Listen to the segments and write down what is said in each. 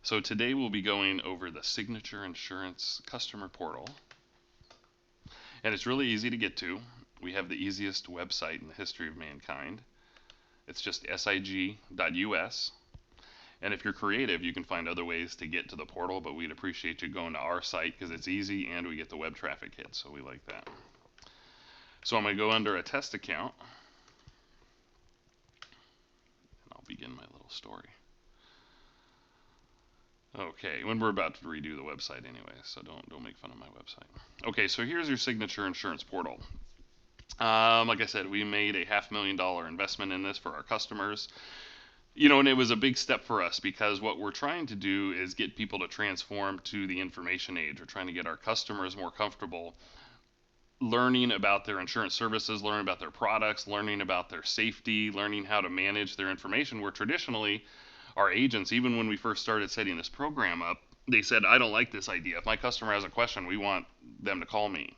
So today we'll be going over the Signature Insurance Customer Portal, and it's really easy to get to. We have the easiest website in the history of mankind. It's just sig.us. And if you're creative, you can find other ways to get to the portal, but we'd appreciate you going to our site because it's easy and we get the web traffic hit, so we like that. So I'm going to go under a test account, and I'll begin my little story. Okay, when we're about to redo the website anyway, so don't make fun of my website. Okay, so here's your Signature Insurance Portal. Like I said, we made a $500,000 investment in this for our customers. And it was a big step for us because what we're trying to do is get people to transform to the information age. We're trying to get our customers more comfortable learning about their insurance services, learning about their products, learning about their safety, learning how to manage their information. Where traditionally, our agents, even when we first started setting this program up, they said, I don't like this idea. If my customer has a question, we want them to call me.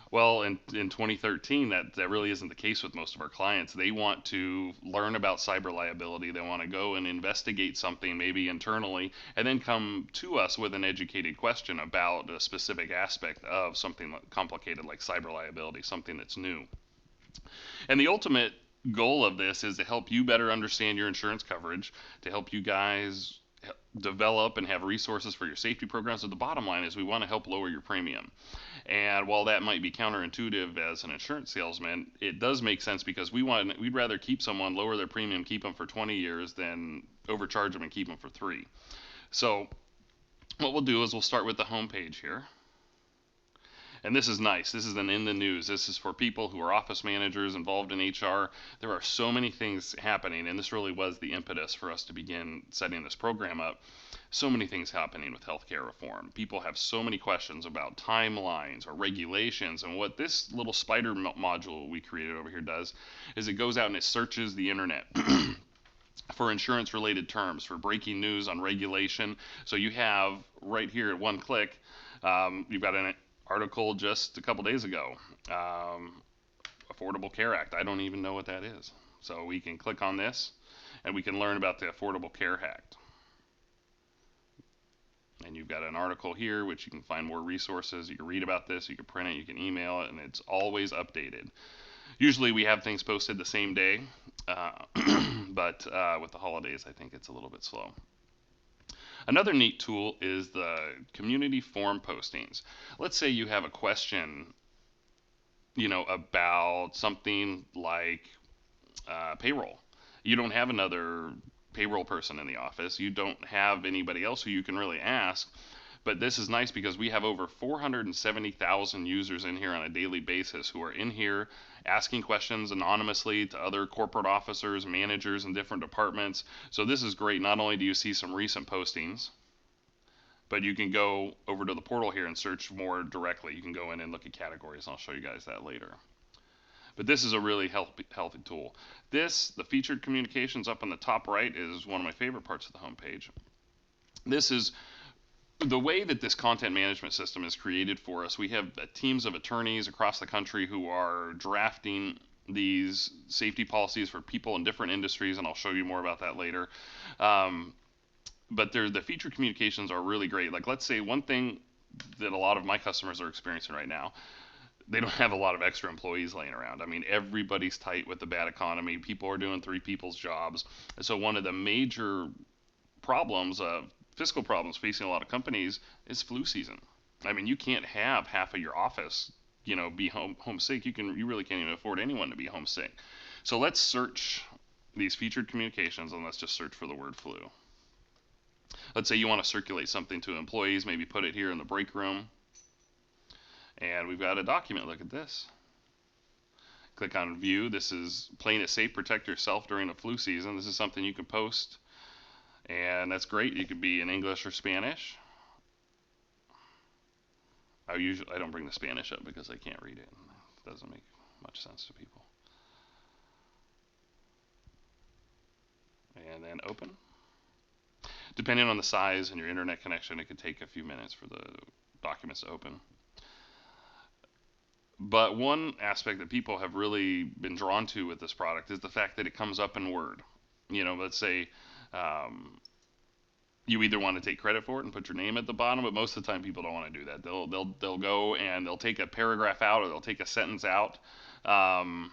Well, in 2013, that really isn't the case with most of our clients. They want to learn about cyber liability. They want to go and investigate something, maybe internally, and then come to us with an educated question about a specific aspect of something complicated like cyber liability, something that's new. And the ultimate goal of this is to help you better understand your insurance coverage, to help you guys develop and have resources for your safety programs. So the bottom line is we want to help lower your premium. And while that might be counterintuitive as an insurance salesman, it does make sense because we'd rather keep someone, lower their premium, keep them for 20 years than overcharge them and keep them for 3. So what we'll do is we'll start with the home page here. And this is nice. This is an in the news. This is for people who are office managers involved in HR. There are so many things happening, and this really was the impetus for us to begin setting this program up. So many things happening with healthcare reform. People have so many questions about timelines or regulations, and what this little spider module we created over here does is it goes out and it searches the internet for insurance related terms, for breaking news on regulation. So you have right here at one click, you've got an article just a couple days ago, Affordable Care Act. I don't even know what that is. So we can click on this and we can learn about the Affordable Care Act. And you've got an article here which you can find more resources. You can read about this, you can print it, you can email it, and it's always updated. Usually we have things posted the same day, but with the holidays I think it's a little bit slow. Another neat tool is the community forum postings. Let's say you have a question, about something like payroll. You don't have another payroll person in the office. You don't have anybody else who you can really ask. But this is nice because we have over 470,000 users in here on a daily basis who are in here asking questions anonymously to other corporate officers, managers in different departments. So this is great. Not only do you see some recent postings, but you can go over to the portal here and search more directly. You can go in and look at categories, and I'll show you guys that later. But this is a really healthy tool. The featured communications up on the top right, is one of my favorite parts of the homepage. This is the way that this content management system is created for us. We have teams of attorneys across the country who are drafting these safety policies for people in different industries, and I'll show you more about that later. But the featured communications are really great. Like, let's say one thing that a lot of my customers are experiencing right now, they don't have a lot of extra employees laying around. I mean, everybody's tight with the bad economy. People are doing 3 people's jobs. And so one of the major problems, fiscal problems facing a lot of companies is flu season. I mean, you can't have half of your office, be homesick. You really can't even afford anyone to be homesick. So let's search these featured communications and let's just search for the word flu. Let's say you want to circulate something to employees, maybe put it here in the break room. And we've got a document. Look at this. Click on view. This is playing it safe, protect yourself during the flu season. This is something you can post, and that's great. You could be in English or Spanish. I don't bring the Spanish up because I can't read it. It doesn't make much sense to people. And then open. Depending on the size and your internet connection, it could take a few minutes for the documents to open. But one aspect that people have really been drawn to with this product is the fact that it comes up in Word. Let's say you either want to take credit for it and put your name at the bottom, but most of the time people don't want to do that. They'll go and they'll take a paragraph out, or they'll take a sentence out. Um,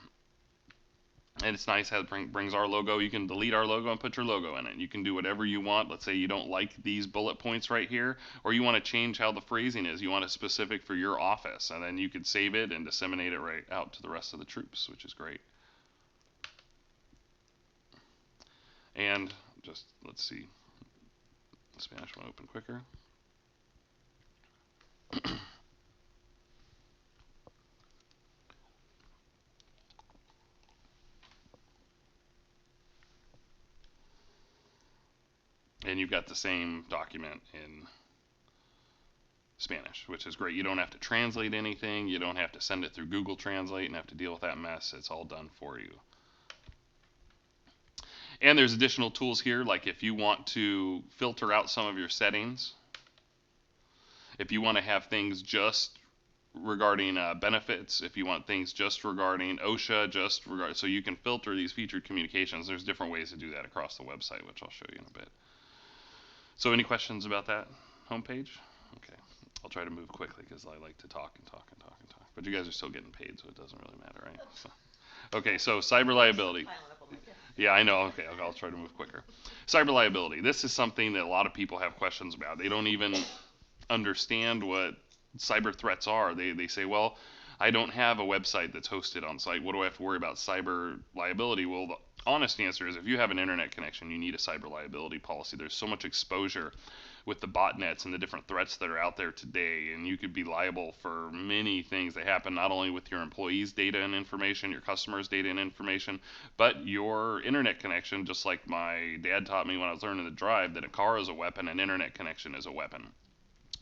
and it's nice how it brings our logo. You can delete our logo and put your logo in it. You can do whatever you want. Let's say you don't like these bullet points right here, or you want to change how the phrasing is. You want it specific for your office, and then you could save it and disseminate it right out to the rest of the troops, which is great. And just, let's see, Spanish one open quicker. And you've got the same document in Spanish, which is great. You don't have to translate anything. You don't have to send it through Google Translate and have to deal with that mess. It's all done for you. And there's additional tools here, like if you want to filter out some of your settings, if you want to have things just regarding benefits, if you want things just regarding OSHA, so you can filter these featured communications. There's different ways to do that across the website, which I'll show you in a bit. So any questions about that homepage? Okay, I'll try to move quickly because I like to talk and talk and talk and talk. But you guys are still getting paid, so it doesn't really matter, right? So, okay, so cyber liability. Yeah, I know. Okay, I'll try to move quicker. Cyber liability. This is something that a lot of people have questions about. They don't even understand what cyber threats are. They say, well, I don't have a website that's hosted on site. What do I have to worry about cyber liability? Well, the honest answer is if you have an internet connection, you need a cyber liability policy. There's so much exposure with the botnets and the different threats that are out there today, and you could be liable for many things that happen, not only with your employees' data and information, your customers' data and information, but your internet connection. Just like my dad taught me when I was learning to drive, that a car is a weapon, an internet connection is a weapon.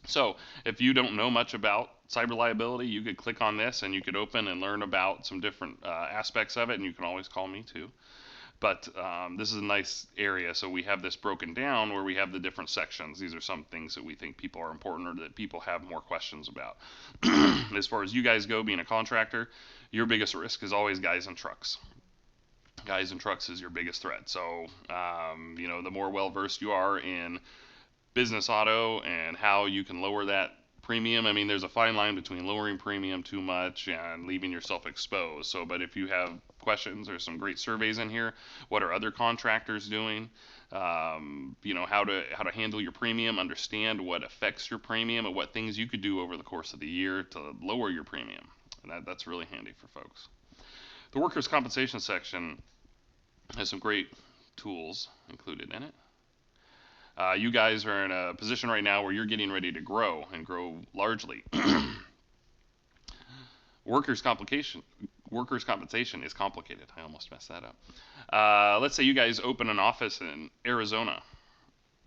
So if you don't know much about cyber liability, you could click on this and you could open and learn about some different aspects of it, and you can always call me too. But this is a nice area, so we have this broken down where we have the different sections. These are some things that we think people are important or that people have more questions about. As far as you guys go, being a contractor, your biggest risk is always guys in trucks. Guys in trucks is your biggest threat. So, the more well-versed you are in business auto and how you can lower that premium. I mean, there's a fine line between lowering premium too much and leaving yourself exposed. So, but if you have questions, there's some great surveys in here. What are other contractors doing? How to handle your premium, understand what affects your premium, and what things you could do over the course of the year to lower your premium. And that's really handy for folks. The workers' compensation section has some great tools included in it. You guys are in a position right now where you're getting ready to grow and grow largely. Workers' compensation is complicated. I almost messed that up. Let's say you guys open an office in Arizona.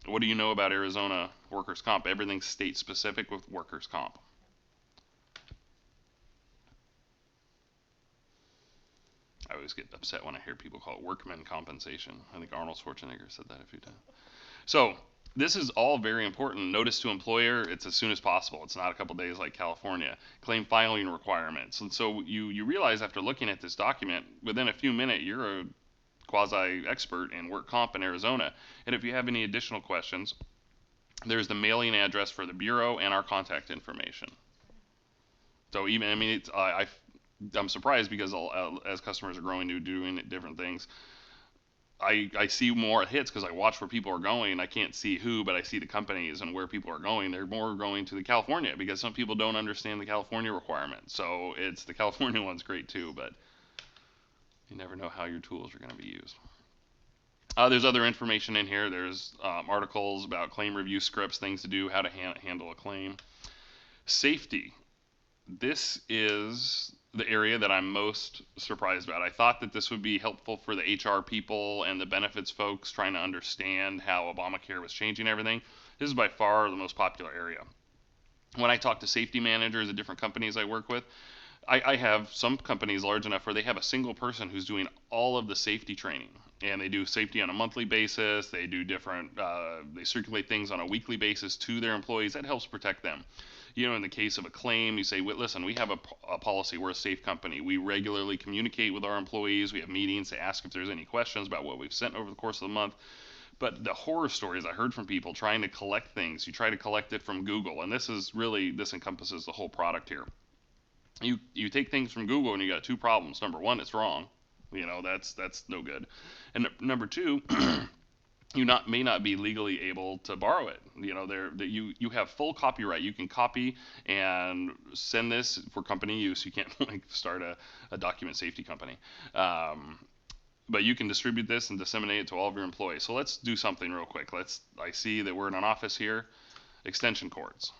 What do you know about Arizona workers' comp? Everything's state specific with workers' comp. I always get upset when I hear people call it workman compensation. I think Arnold Schwarzenegger said that a few times. So this is all very important. Notice to employer, it's as soon as possible. It's not a couple days like California. Claim filing requirements. And so you realize after looking at this document, within a few minutes, you're a quasi-expert in work comp in Arizona. And if you have any additional questions, there's the mailing address for the Bureau and our contact information. So even, I mean, I'm surprised because as customers are growing, doing different things, I see more hits because I watch where people are going. I can't see who, but I see the companies and where people are going. They're more going to the California because some people don't understand the California requirement. So it's the California one's great too, but you never know how your tools are going to be used. There's other information in here. There's articles about claim review scripts, things to do, how to handle a claim. Safety. This is the area that I'm most surprised about. I thought that this would be helpful for the HR people and the benefits folks trying to understand how Obamacare was changing everything. This is by far the most popular area. When I talk to safety managers at different companies I work with, I have some companies large enough where they have a single person who's doing all of the safety training. And they do safety on a monthly basis. They do they circulate things on a weekly basis to their employees. That helps protect them. In the case of a claim, you say, listen, we have a policy. We're a safe company. We regularly communicate with our employees. We have meetings to ask if there's any questions about what we've sent over the course of the month. But the horror stories I heard from people trying to collect things, you try to collect it from Google, and this encompasses the whole product here. You take things from Google and you got two problems. Number one, it's wrong. That's no good. And number two, you may not be legally able to borrow it. You have full copyright. You can copy and send this for company use. You can't like start a document safety company. But you can distribute this and disseminate it to all of your employees. So let's do something real quick. I see that we're in an office here. Extension cords.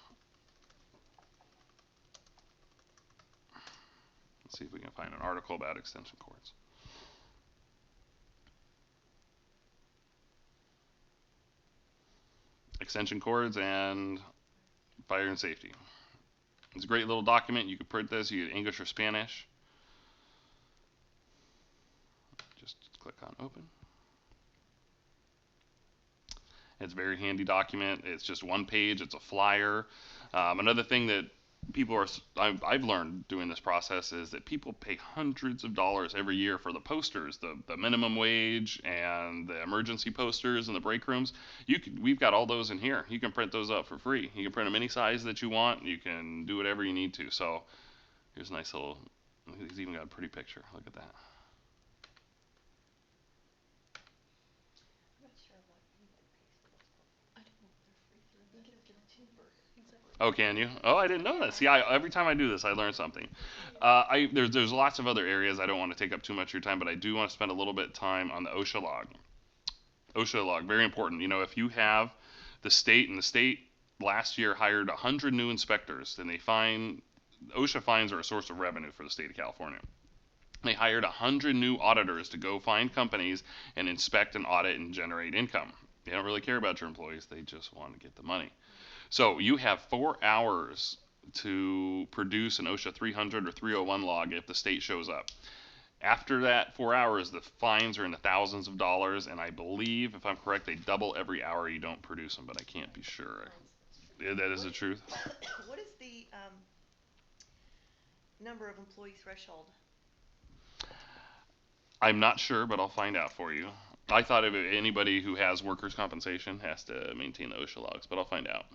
Let's see if we can find an article about extension cords. Extension cords and fire and safety. It's a great little document. You can print this. You get English or Spanish. Just click on open. It's a very handy document. It's just one page. It's a flyer. Another thing that I've learned doing this process is that people pay hundreds of dollars every year for the posters, the minimum wage and the emergency posters in the break rooms. We've got all those in here. You can print those up for free. You can print them any size that you want. You can do whatever you need to. So here's a nice little. He's even got a pretty picture. Look at that. Oh, can you? Oh, I didn't know that. See, every time I do this, I learn something. There's lots of other areas. I don't want to take up too much of your time, but I do want to spend a little bit of time on the OSHA log. OSHA log, very important. If you have the state last year hired 100 new inspectors, then OSHA fines are a source of revenue for the state of California. They hired 100 new auditors to go find companies and inspect and audit and generate income. They don't really care about your employees. They just want to get the money. So you have 4 hours to produce an OSHA 300 or 301 log if the state shows up. After that 4 hours, the fines are in the thousands of dollars, and I believe, if I'm correct, they double every hour you don't produce them, but I can't be sure. Yeah, that is the truth. What is the number of employee threshold? I'm not sure, but I'll find out for you. I thought of anybody who has workers' compensation has to maintain the OSHA logs, but I'll find out.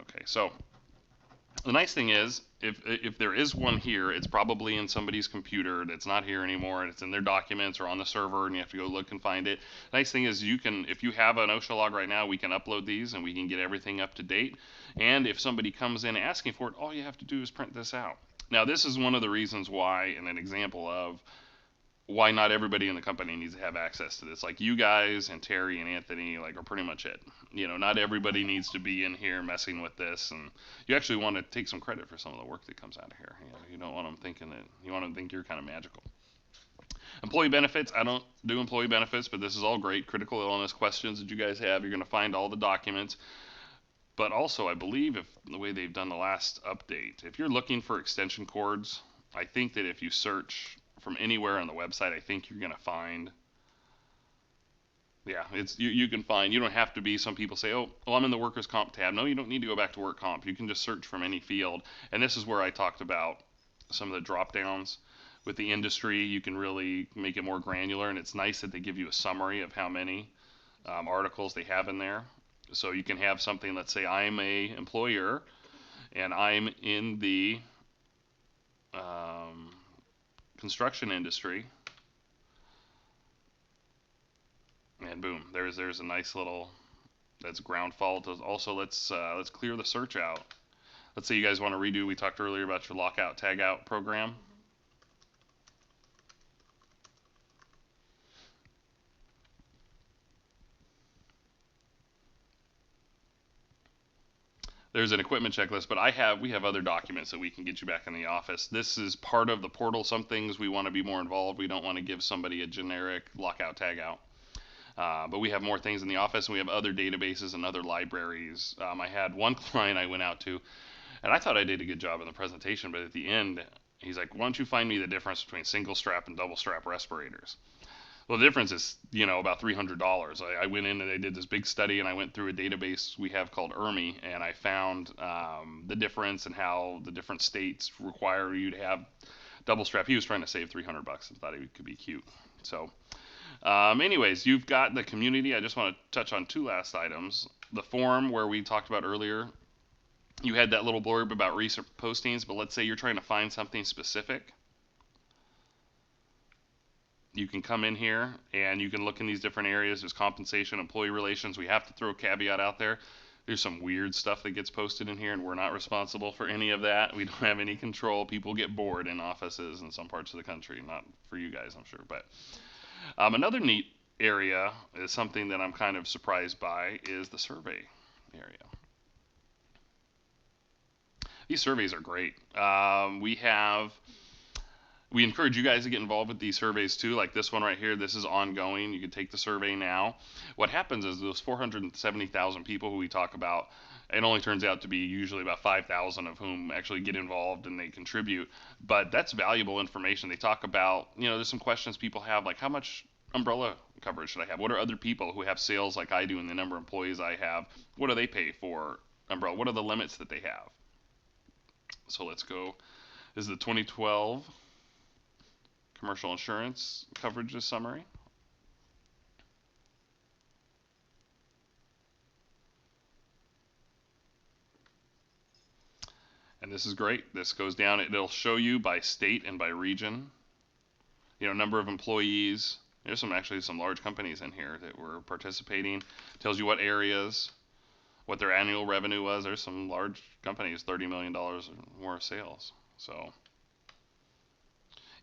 Okay, so the nice thing is, if there is one here, it's probably in somebody's computer that's not here anymore, and it's in their documents or on the server, and you have to go look and find it. The nice thing is, if you have an OSHA log right now, we can upload these and we can get everything up to date. And if somebody comes in asking for it, all you have to do is print this out. Now, this is one of the reasons why, and an example of why not everybody in the company needs to have access to this. Like you guys and Terry and Anthony, are pretty much it. Not everybody needs to be in here messing with this, and you actually want to take some credit for some of the work that comes out of here. You don't want them thinking that you want them to think you're kind of magical. Employee benefits, I don't do employee benefits, but this is all great. Critical illness questions that you guys have, you're going to find all the documents. But also, I believe if the way they've done the last update, if you're looking for extension cords, I think that if you search from anywhere on the website, I think you're going to find. Yeah, you can find. You don't have to be. Some people say, "Oh, well, I'm in the workers' comp tab." No, you don't need to go back to work comp. You can just search from any field. And this is where I talked about some of the drop downs with the industry. You can really make it more granular, and it's nice that they give you a summary of how many articles they have in there. So you can have something. Let's say I'm a employer, and I'm in the construction industry, and boom, there's a nice little, that's ground fault. Also, let's clear the search out. Let's say you guys want to redo. We talked earlier about your lockout tagout program. There's an equipment checklist, but we have other documents that we can get you back in the office. This is part of the portal. Some things we want to be more involved. We don't want to give somebody a generic lockout tagout. But we have more things in the office, and we have other databases and other libraries. I had one client I went out to, and I thought I did a good job in the presentation, but at the end, he's like, "Why don't you find me the difference between single strap and double strap respirators?" Well, the difference is, about $300. I went in and I did this big study, and I went through a database we have called ERMI, and I found the difference and how the different states require you to have double strap. He was trying to save $300 and thought he could be cute. So, anyways, you've got the community. I just want to touch on two last items. The forum where we talked about earlier. You had that little blurb about recent postings, but let's say you're trying to find something specific. You can come in here and you can look in these different areas. There's compensation, employee relations. We have to throw a caveat out there. There's some weird stuff that gets posted in here, and we're not responsible for any of that. We don't have any control. People get bored in offices in some parts of the country. Not for you guys, I'm sure. But another neat area is something that I'm kind of surprised by is the survey area. These surveys are great. We encourage you guys to get involved with these surveys too, like this one right here. This is ongoing. You can take the survey now. What happens is those 470,000 people who we talk about, it only turns out to be usually about 5,000 of whom actually get involved and they contribute. But that's valuable information. They talk about, there's some questions people have, like how much umbrella coverage should I have? What are other people who have sales like I do and the number of employees I have, what do they pay for umbrella? What are the limits that they have? So let's go. This is the 2012 commercial insurance coverages summary. And this is great. This goes down. It'll show you by state and by region. Number of employees. There's some large companies in here that were participating. Tells you what areas, what their annual revenue was. There's some large companies, $30 million or more sales. So,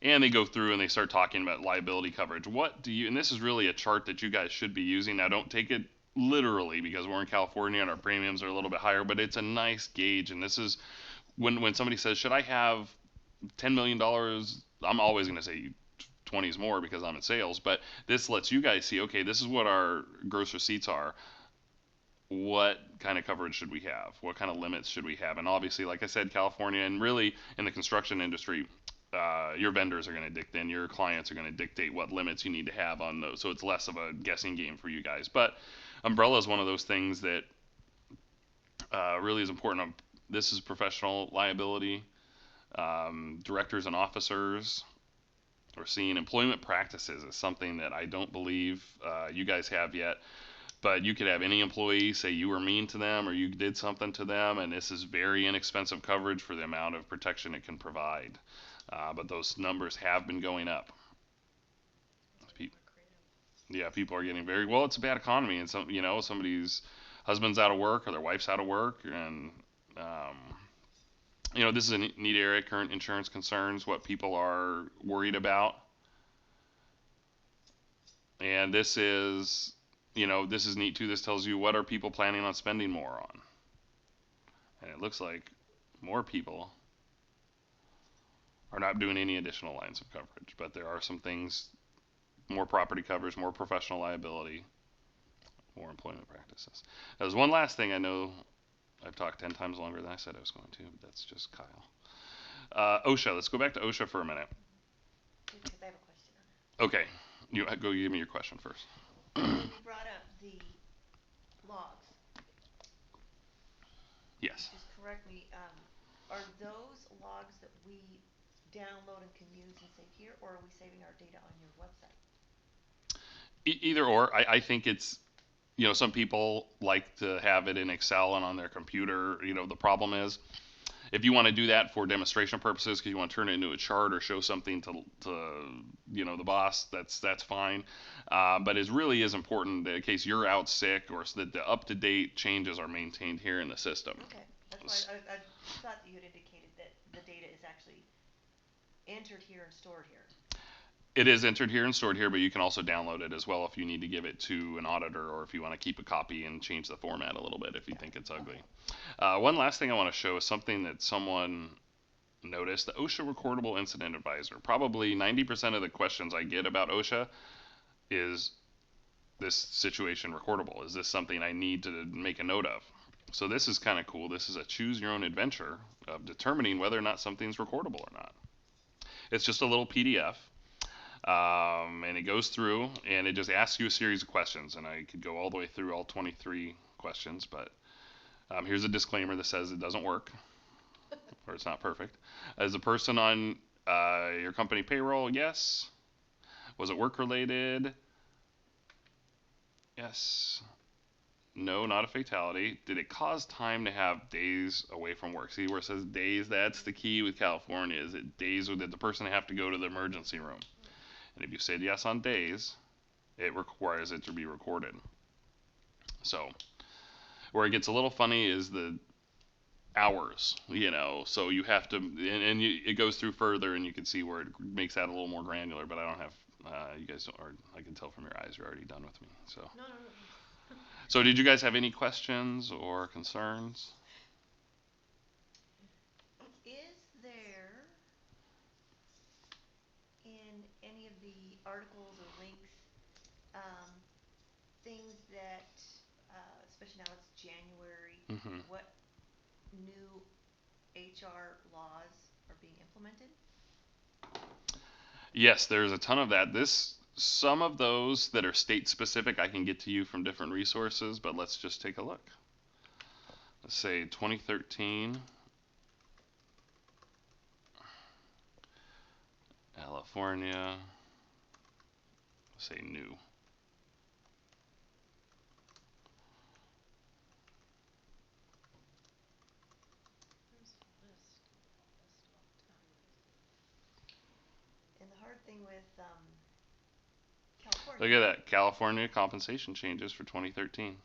and they go through and they start talking about liability coverage. And this is really a chart that you guys should be using. Now, don't take it literally because we're in California and our premiums are a little bit higher, but it's a nice gauge. And this is when somebody says, should I have $10 million? I'm always going to say 20 is more because I'm in sales, but this lets you guys see, okay, this is what our gross receipts are. What kind of coverage should we have? What kind of limits should we have? And obviously, like I said, California and really in the construction industry, your vendors are going to dictate, and your clients are going to dictate what limits you need to have on those. So it's less of a guessing game for you guys. But umbrella is one of those things that really is important. This is professional liability. Directors and officers. We're seeing employment practices is something that I don't believe you guys have yet. But you could have any employee say you were mean to them or you did something to them, and this is very inexpensive coverage for the amount of protection it can provide. But those numbers have been going up. People are getting very well. It's a bad economy, and somebody's husband's out of work or their wife's out of work, and this is a neat area. Current insurance concerns, what people are worried about, and this is neat too. This tells you what are people planning on spending more on, and it looks like more people are not doing any additional lines of coverage, but there are some things, more property coverage, more professional liability, more employment practices. There's one last thing. I know I've talked 10 times longer than I said I was going to, but that's just Kyle. OSHA, let's go back to OSHA for a minute. Because I have a question on that. Okay, you go give me your question first. You brought up the logs. Yes. Just correct me, are those logs that we download and can use and save here, or are we saving our data on your website? Either or. I think it's, some people like to have it in Excel and on their computer. The problem is, if you want to do that for demonstration purposes, because you want to turn it into a chart or show something to the boss, that's fine. But it really is important that in case you're out sick or so that the up-to-date changes are maintained here in the system. Okay, that's why I thought that you had indicated that the data is actually entered here and stored here. It is entered here and stored here, but you can also download it as well if you need to give it to an auditor or if you want to keep a copy and change the format a little bit if you think it's ugly. One last thing I want to show is something that someone noticed. The OSHA Recordable Incident Advisor. Probably 90% of the questions I get about OSHA is this situation recordable? Is this something I need to make a note of? So this is kind of cool. This is a choose your own adventure of determining whether or not something's recordable or not. It's just a little PDF. And it goes through and it just asks you a series of questions, and I could go all the way through all 23 questions, but here's a disclaimer that says it doesn't work or it's not perfect. As a person on Your company payroll, yes. Was it work related? Yes. No, not a fatality. Did it cause time to have days away from work? See where it says days? That's the key with California. Is it days, or did the person have to go to the emergency room? And if you said yes on days, it requires it to be recorded. So where it gets a little funny is the hours, so you have to, and it goes through further, and you can see where it makes that a little more granular, but I don't have, you guys are, I can tell from your eyes, you're already done with me, so. No, no, no. So did you guys have any questions or concerns? Is there in any of the articles or links, um, things that, especially now it's January, Hmm. what new HR laws are being implemented? Yes, there's a ton of that. Some of those that are state specific, I can get to you from different resources, but let's just take a look. Let's say 2013, California, let's say new. And the hard thing with Look California. at that, California compensation changes for 2013.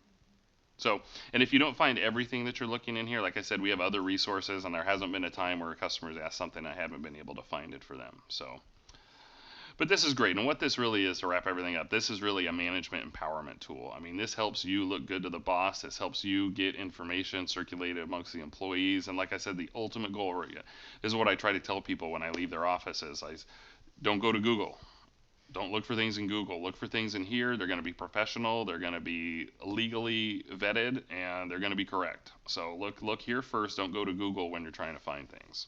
So, and if you don't find everything that you're looking in here, like I said, we have other resources, and there hasn't been a time where a customer's asked something I haven't been able to find it for them. So, but this is great. And what this really is, to wrap everything up, this is really a management empowerment tool. I mean, this helps you look good to the boss. This helps you get information circulated amongst the employees. And like I said, the ultimate goal, this is what I try to tell people when I leave their offices. Don't go to Google. Don't look for things in Google. Look for things in here. They're going to be professional. They're going to be legally vetted, and they're going to be correct. So look here first. Don't go to Google when you're trying to find things.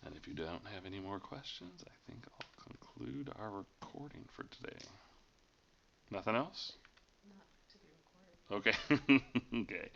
And if you don't have any more questions, I think I'll conclude our recording for today. Nothing else? Not to be recorded. Okay. Okay.